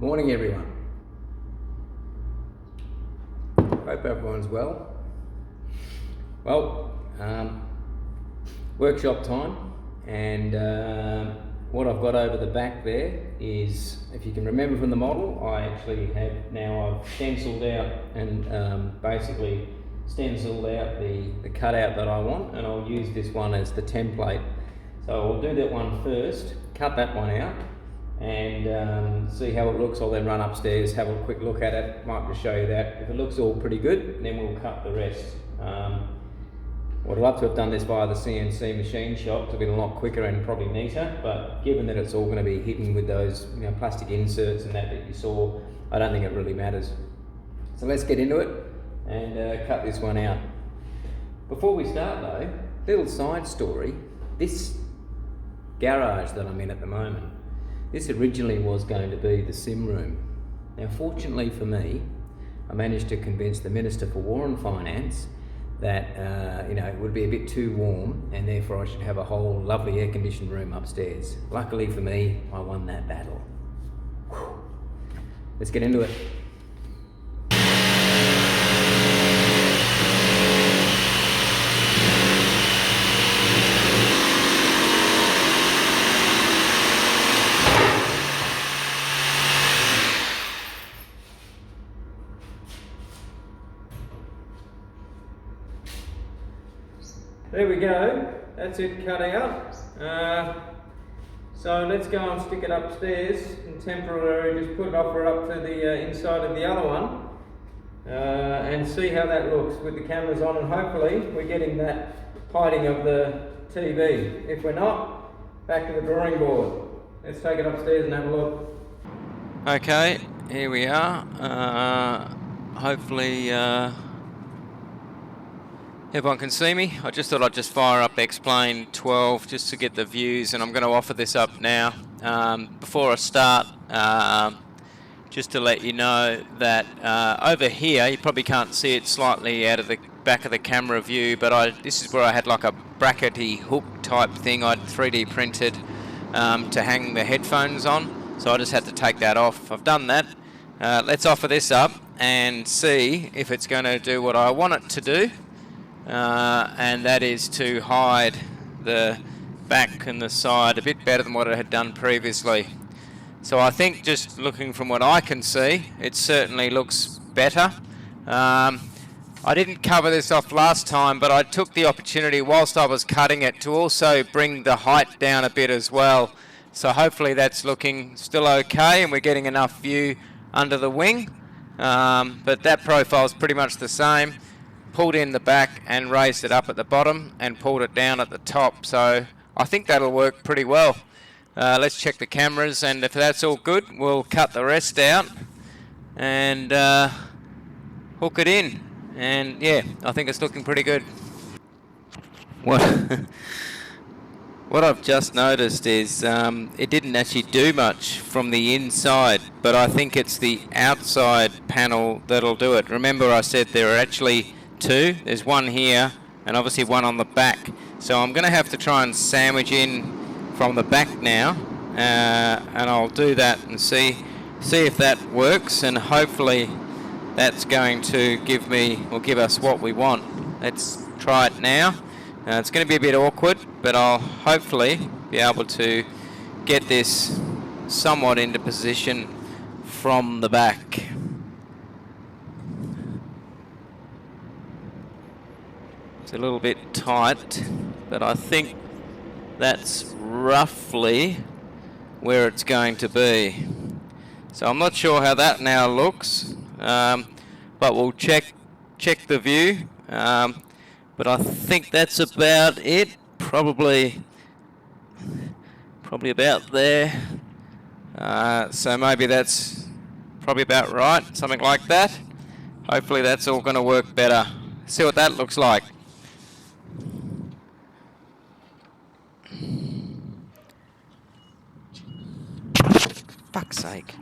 Morning everyone. Hope everyone's well. Well, workshop time, and what I've got over the back there is, if you can remember from the model, I actually have now I've stenciled out and basically stenciled out the cutout that I want, and I'll use this one as the template. So I'll do that one first, cut that one out, and see how it looks. I'll then run upstairs, have a quick look at it, might just show you that. If it looks all pretty good, then we'll cut the rest. I'd love to have done this via the CNC machine shop, it's been a lot quicker and probably neater, but given that it's all going to be hidden with those plastic inserts and that you saw, I don't think it really matters. So let's get into it and cut this one out. Before we start though, little side story, this garage that I'm in at the moment, this originally was going to be the sim room. Now fortunately for me, I managed to convince the Minister for War and Finance that it would be a bit too warm and therefore I should have a whole lovely air-conditioned room upstairs. Luckily for me, I won that battle. Whew. Let's get into it. There we go, that's it cut out. So let's go and stick it upstairs and temporarily just put it up to the inside of the other one and see how that looks with the cameras on, and hopefully we're getting that hiding of the TV. If we're not, back to the drawing board. Let's take it upstairs and have a look. Okay, here we are. Hopefully everyone can see me. I just thought I'd just fire up X-Plane 12 just to get the views, and I'm going to offer this up now. Before I start, just to let you know that over here, you probably can't see it slightly out of the back of the camera view, but this is where I had like a brackety hook type thing I'd 3D printed to hang the headphones on, so I just had to take that off. I've done that. Let's offer this up and see if it's going to do what I want it to do. And that is to hide the back and the side a bit better than what it had done previously. So I think, just looking from what I can see, it certainly looks better. I didn't cover this off last time, but I took the opportunity whilst I was cutting it to also bring the height down a bit as well. So hopefully that's looking still okay and we're getting enough view under the wing. But that profile is pretty much the same. Pulled in the back and raised it up at the bottom and pulled it down at the top, so I think that'll work pretty well. Let's check the cameras, and if that's all good, we'll cut the rest out and hook it in, and yeah, I think it's looking pretty good. What I've just noticed is it didn't actually do much from the inside, but I think it's the outside panel that'll do it. Remember I said there are actually two. There's one here and obviously one on the back, so I'm going to have to try and sandwich in from the back now, and I'll do that and see if that works, and hopefully that's going to give us what we want. Let's try it now. It's going to be a bit awkward, but I'll hopefully be able to get this somewhat into position from the back. It's a little bit tight, but I think that's roughly where it's going to be. So I'm not sure how that now looks, but we'll check the view. But I think that's about it. Probably about there. So maybe that's probably about right, something like that. Hopefully that's all going to work better. See what that looks like. Fuck's sake.